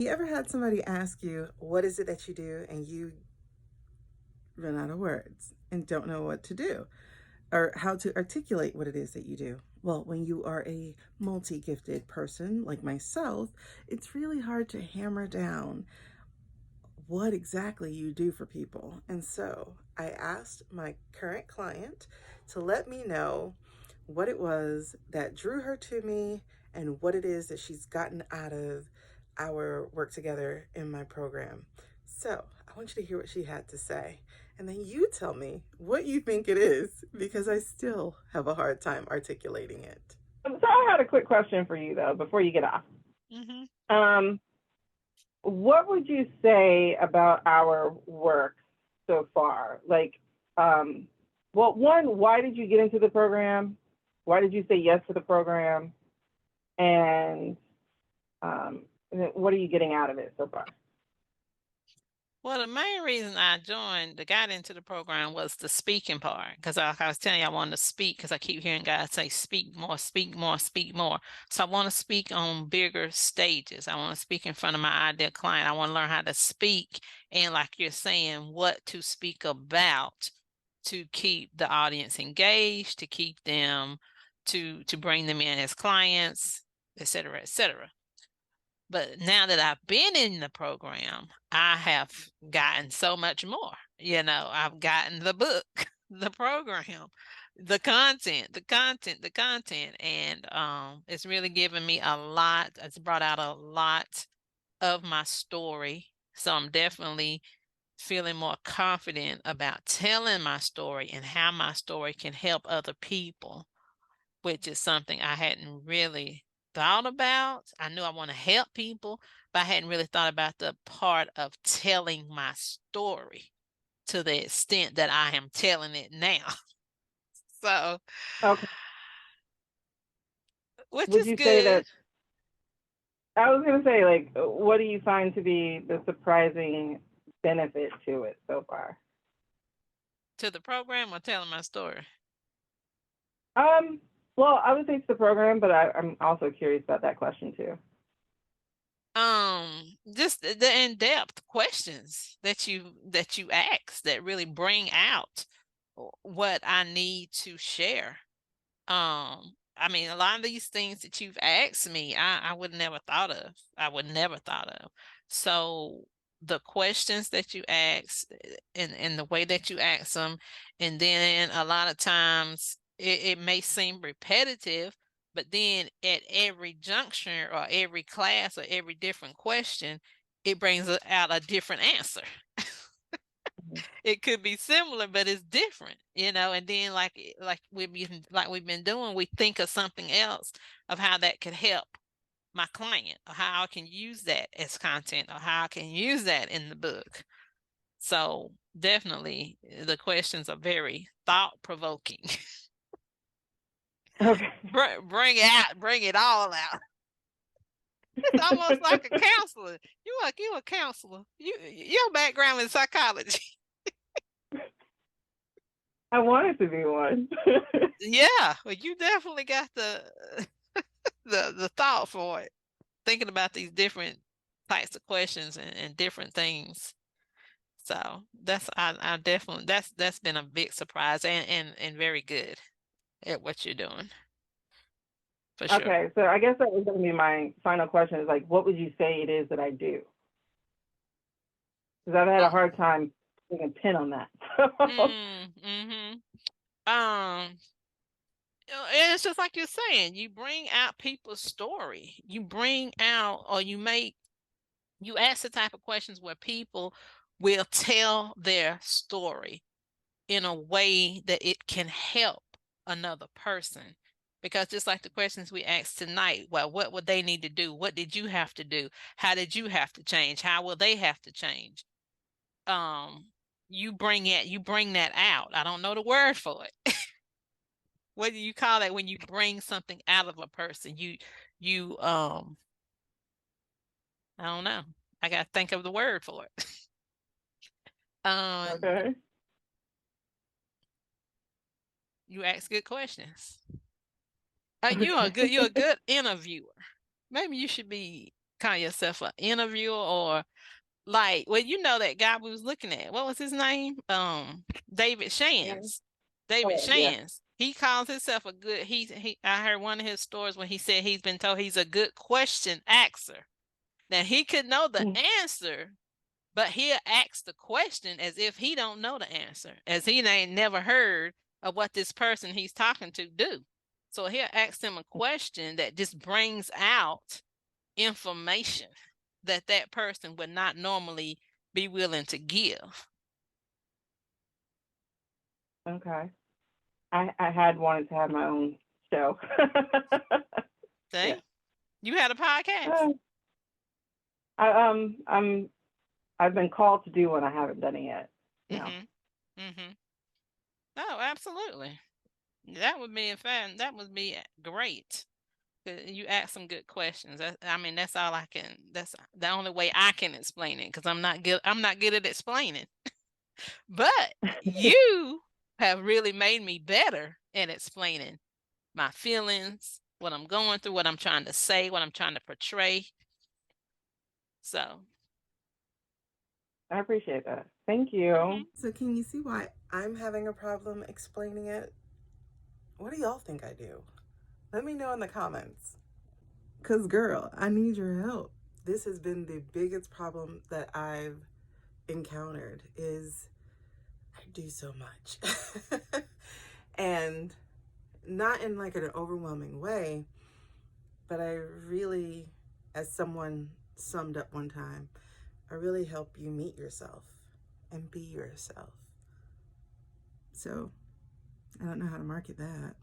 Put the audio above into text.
You ever had somebody ask you, what is it that you do, and you run out of words and don't know what to do or how to articulate what it is that you do? Well, when you are a multi gifted person like myself, it's really hard to hammer down what exactly you do for people. And so I asked my current client to let me know what it was that drew her to me and what it is that she's gotten out of our work together in my program. So I want you to hear what she had to say. And then you tell me what you think it is because I still have a hard time articulating it. So I had a quick question for you though before you get off. Mm-hmm. Um, what would you say about our work so far? Well, one, why did you get into the program? Why did you say yes to the program? And what are you getting out of it so far? Well, the main reason I got into the program was the speaking part. Because I was telling you, I wanted to speak because I keep hearing God say, speak more, speak more, speak more. So I want to speak on bigger stages. I want to speak in front of my ideal client. I want to learn how to speak and, like you're saying, what to speak about to keep the audience engaged, to keep them, to bring them in as clients, et cetera, et cetera. But now that I've been in the program, I have gotten so much more. I've gotten the book, the program, the content, and it's really given me a lot. It's brought out a lot of my story. So I'm definitely feeling more confident about telling my story and how my story can help other people, which is something I hadn't really thought about. I knew I want to help people, but I hadn't really thought about the part of telling my story to the extent that I am telling it now. So, Okay. which Would is you say good. that I was going to say, like, what do you find to be the surprising benefit to it so far? To the program or telling my story? Um, well, I would say it's the program, but I'm also curious about that question too. Just the in-depth questions that you ask that really bring out what I need to share. I mean, a lot of these things that you've asked me, I would never thought of. I would never thought of. So the questions that you ask and the way that you ask them, and then a lot of times it may seem repetitive, but then at every juncture or every class or every different question, it brings out a different answer. It could be similar, but it's different, and then like we've been doing, we think of something else of how that could help my client or how I can use that as content or how I can use that in the book. So definitely the questions are very thought provoking. Okay. Bring it all out. It's almost like a counselor. You a counselor. Your background in psychology. I wanted to be one. Yeah, well, you definitely got the thought for it. Thinking about these different types of questions and different things. So I definitely that's been a big surprise and very good at what you're doing for sure. Okay, so I guess that was going to be my final question is like, what would you say it is that I do? Because I've had a Oh. hard time putting a pin on that. Mm-hmm. Um, and it's just like you're saying, you bring out people's story. You bring out or you ask the type of questions where people will tell their story in a way that it can help another person. Because just like the questions we asked tonight, well, what would they need to do? What did you have to do? How did you have to change? How will they have to change? Um, you bring that out. I don't know the word for it. What do you call that when you bring something out of a person? You I don't know. I gotta think of the word for it. Um, Okay. you ask good questions. Okay. You're a good interviewer. Maybe you should be. call yourself an interviewer or like, well, you know that guy we was looking at. What was his name? David Shands. David Oh, yeah. Shands. He calls himself a good. He. I heard one of his stories when he said he's been told he's a good question axer. Now he could know the Mm. answer, but he'll ask the question as if he don't know the answer, as he ain't never heard of what this person he's talking to do. So he'll ask them a question that just brings out information that that person would not normally be willing to give. Okay. I had wanted to have my own show. Yeah. See, you had a podcast. Uh, I've been called to do one. I haven't done it yet. No. Mm-hmm. Mm-hmm. Oh, absolutely. That would be fun. That would be great. You ask some good questions. I mean, that's all I can. That's the only way I can explain it because I'm not good. I'm not good at explaining. But you have really made me better at explaining my feelings, what I'm going through, what I'm trying to say, what I'm trying to portray. So, I appreciate that. Thank you. mhm. So can you see why I'm having a problem explaining it? What do y'all think I do? Let me know in the comments. Cause girl, I need your help. This has been the biggest problem that I've encountered is I do so much. And not in like an overwhelming way, but I really, as someone summed up one time, I really help you meet yourself and be yourself. So I don't know how to market that.